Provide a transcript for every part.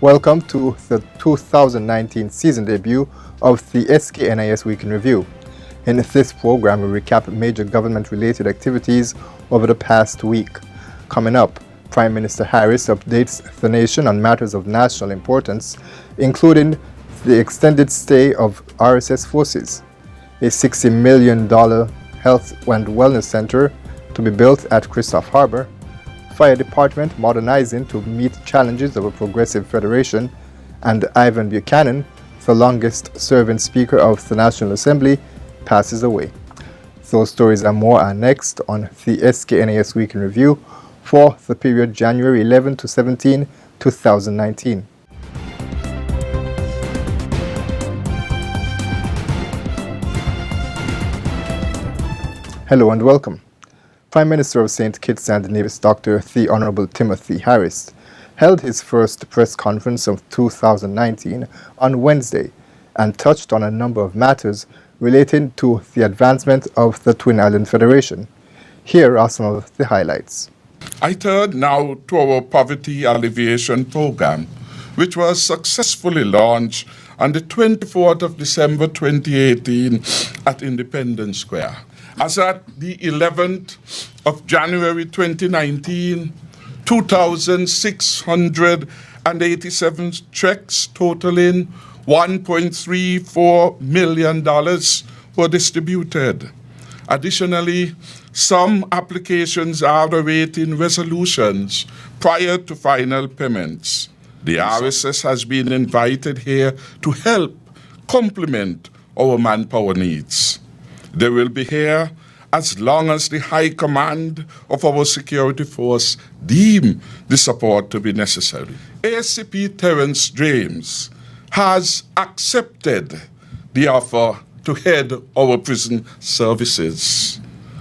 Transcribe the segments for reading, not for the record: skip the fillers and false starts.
Welcome to the 2019 season debut of the SKNIS Week in Review. In this program, we recap major government-related activities over the past week. Coming up, Prime Minister Harris updates the nation on matters of national importance, including the extended stay of RSS forces, a $60 million health and wellness center to be built at Christoph Harbor, Fire Department modernizing to meet challenges of a progressive federation, and Ivan Buchanan, the longest-serving Speaker of the National Assembly, passes away. Those stories and more are next on the SKNIS Week in Review for the period January 11 to 17, 2019. Hello and welcome. Prime Minister of St. Kitts and Nevis, Dr. the Honorable Timothy Harris, held his first press conference of 2019 on Wednesday and touched on a number of matters relating to the advancement of the Twin Island Federation. Here are some of the highlights. I turn now to our poverty alleviation program, which was successfully launched on the 24th of December 2018 at Independence Square. As at the 11th of January 2019, 2,687 checks totaling $1.34 million were distributed. Additionally, some applications are awaiting resolutions prior to final payments. The RSS has been invited here to help complement our manpower needs. They will be here as long as the High Command of our security force deem the support to be necessary. ACP Terence James has accepted the offer to head our prison services.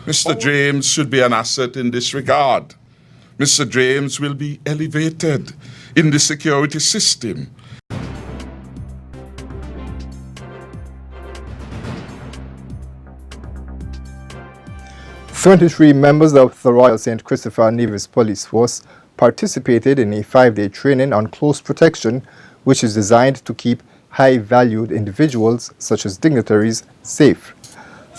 Mr. James should be an asset in this regard. Mr. James will be elevated in the security system. 23 members of the Royal St. Christopher Nevis Police Force participated in a 5-day training on close protection, which is designed to keep high-valued individuals, such as dignitaries, safe.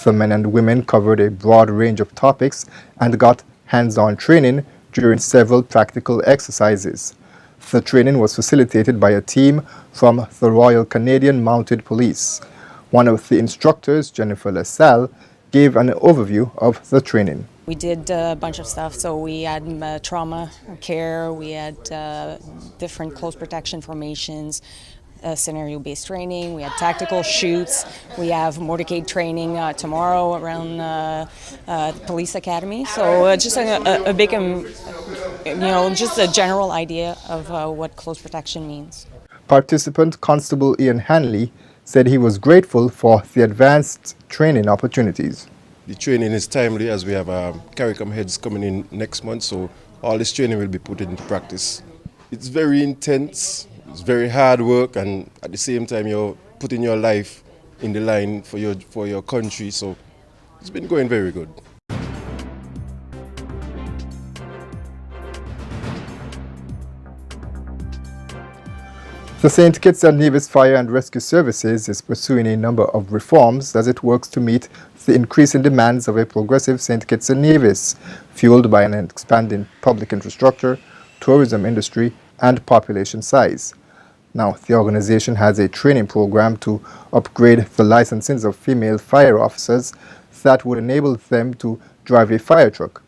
The men and women covered a broad range of topics and got hands-on training during several practical exercises. The training was facilitated by a team from the Royal Canadian Mounted Police. One of the instructors, Jennifer LaSalle, gave an overview of the training. We did a bunch of stuff, so we had trauma care, we had different close protection formations, scenario-based training, we had tactical shoots, we have motorcade training tomorrow around the police academy. So just a big, just a general idea of what close protection means. Participant Constable Ian Hanley said he was grateful for the advanced training opportunities. The training is timely as we have CARICOM heads coming in next month, so all this training will be put into practice. It's very intense, it's very hard work, and at the same time you're putting your life in the line for your country, so it's been going very good. The St. Kitts and Nevis Fire and Rescue Services is pursuing a number of reforms as it works to meet the increasing demands of a progressive St. Kitts and Nevis, fueled by an expanding public infrastructure, tourism industry, and population size. Now, the organization has a training program to upgrade the licensings of female fire officers that would enable them to drive a fire truck.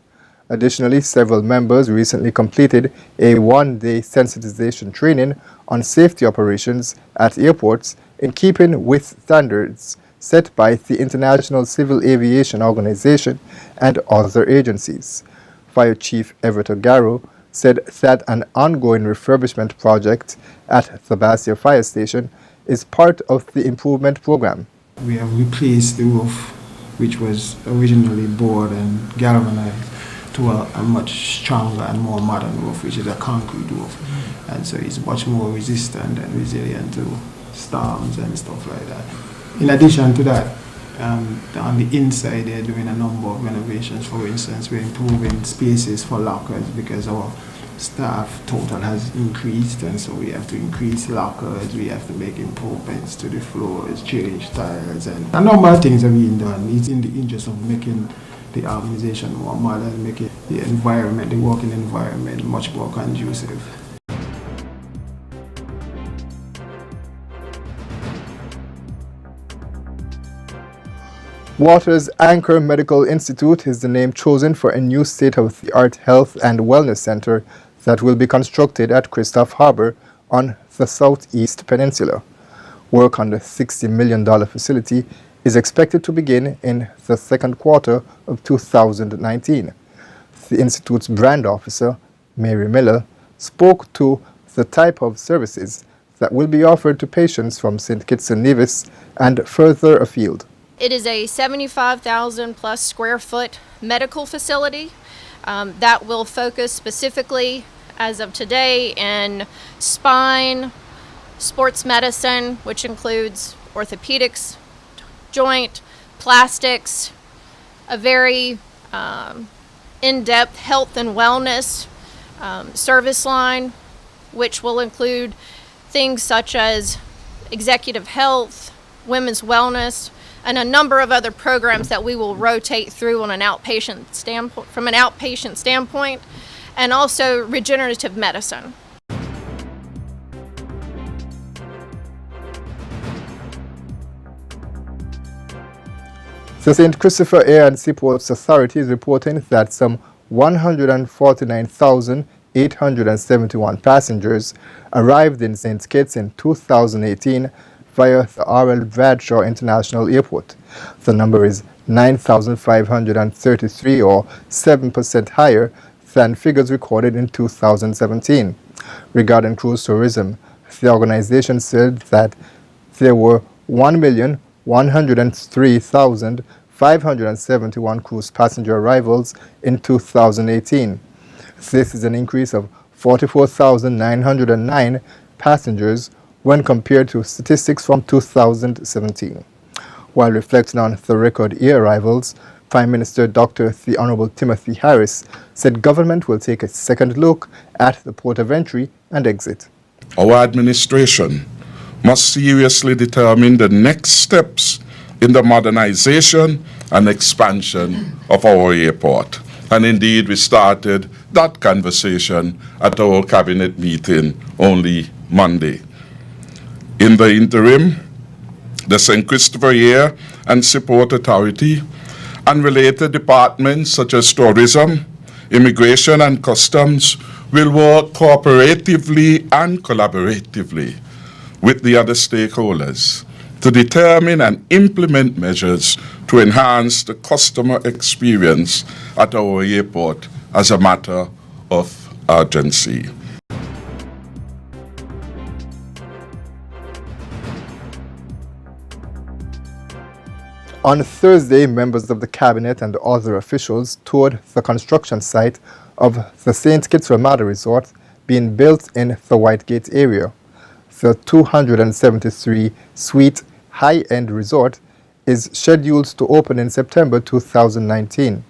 Additionally, several members recently completed a 1-day sensitization training on safety operations at airports in keeping with standards set by the International Civil Aviation Organization and other agencies. Fire Chief Everett O'Garrow said that an ongoing refurbishment project at the Basia Fire Station is part of the improvement program. We have replaced the roof, which was originally board and galvanized, to a much stronger and more modern roof, which is a concrete roof. And so it's much more resistant and resilient to storms and stuff like that. In addition to that, on the inside they're doing a number of renovations. For instance, we're improving spaces for lockers because our staff total has increased, and so we have to increase lockers, we have to make improvements to the floors, change tiles, and a number of things are being done. It's in the interest of making the organization more modern, making the environment, the working environment, much more conducive. Water's Anchor Medical Institute is the name chosen for a new state-of-the-art health and wellness center that will be constructed at Christophe Harbor on the southeast peninsula. Work on the $60 million facility is expected to begin in the second quarter of 2019. The Institute's brand officer, Mary Miller, spoke to the type of services that will be offered to patients from St. Kitts and Nevis and further afield. It is a 75,000 plus square foot medical facility that will focus specifically, as of today, in spine, sports medicine, which includes orthopedics, joint, plastics, a very in-depth health and wellness service line, which will include things such as executive health, women's wellness, and a number of other programs that we will rotate through on an outpatient standpoint, from an outpatient standpoint, and also regenerative medicine. The St. Christopher Air and Seaports Authority is reporting that some 149,871 passengers arrived in St. Kitts in 2018 via the R.L. Bradshaw International Airport. The number is 9,533, or 7% higher than figures recorded in 2017. Regarding cruise tourism, the organization said that there were 1,103,571 cruise passenger arrivals in 2018. This is an increase of 44,909 passengers when compared to statistics from 2017. While reflecting on the record air arrivals, Prime Minister Dr. The Honorable Timothy Harris said government will take a second look at the port of entry and exit. Our administration must seriously determine the next steps in the modernization and expansion of our airport. And indeed, we started that conversation at our cabinet meeting only Monday. In the interim, the St. Christopher Air and Seaport Authority and related departments such as tourism, immigration and customs will work cooperatively and collaboratively with the other stakeholders to determine and implement measures to enhance the customer experience at our airport as a matter of urgency. On Thursday, members of the cabinet and other officials toured the construction site of the St. Kitts Ramada Resort being built in the Whitegate area. The 273-suite high-end resort is scheduled to open in September 2019.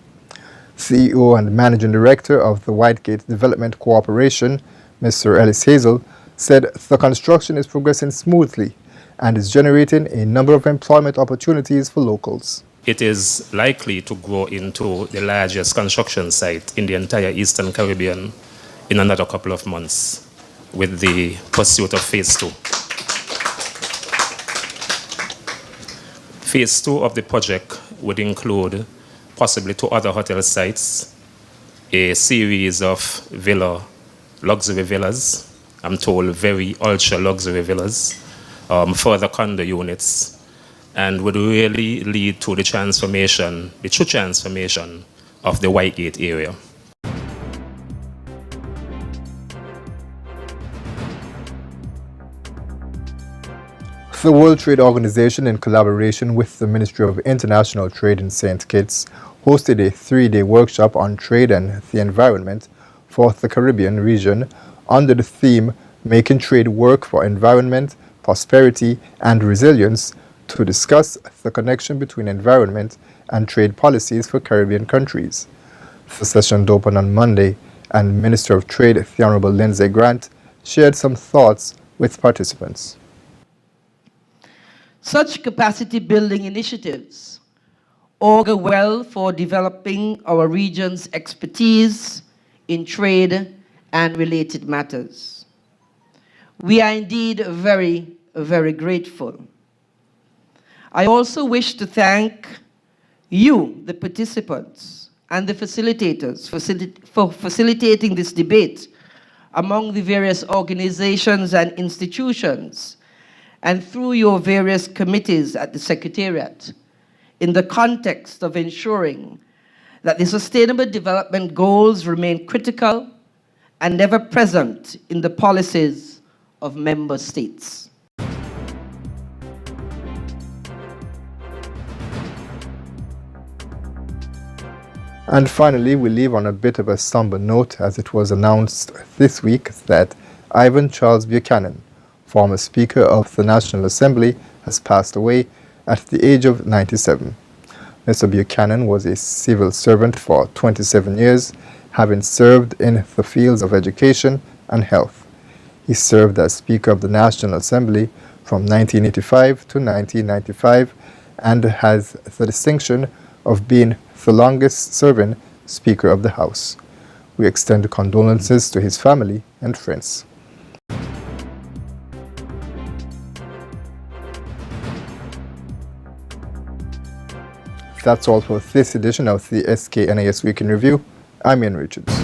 CEO and Managing Director of the Whitegate Development Corporation, Mr. Ellis Hazel, said the construction is progressing smoothly and is generating a number of employment opportunities for locals. It is likely to grow into the largest construction site in the entire Eastern Caribbean in another couple of months with the pursuit of Phase 2. Phase 2 of the project would include possibly 2 other hotel sites, a series of luxury villas, I'm told very ultra-luxury villas, further condo units, and would really lead to the true transformation of the Whitegate area. The World Trade Organization, in collaboration with the Ministry of International Trade in St. Kitts, hosted a 3-day workshop on trade and the environment for the Caribbean region under the theme Making Trade Work for Environment, Prosperity and Resilience, to discuss the connection between environment and trade policies for Caribbean countries. The session opened on Monday and Minister of Trade, the Honorable Lindsay Grant, shared some thoughts with participants. Such capacity building initiatives augur well for developing our region's expertise in trade and related matters. We are indeed very, very grateful. I also wish to thank you, the participants, and the facilitators for facilitating this debate among the various organizations and institutions and through your various committees at the Secretariat in the context of ensuring that the Sustainable Development Goals remain critical and ever present in the policies of member states. And finally, we leave on a bit of a somber note, as it was announced this week that Ivan Charles Buchanan, former Speaker of the National Assembly, has passed away at the age of 97. Mr. Buchanan was a civil servant for 27 years, having served in the fields of education and health. He served as Speaker of the National Assembly from 1985 to 1995 and has the distinction of being the longest-serving Speaker of the House. We extend condolences to his family and friends. That's all for this edition of the SKNIS Week in Review. I'm Ian Richards.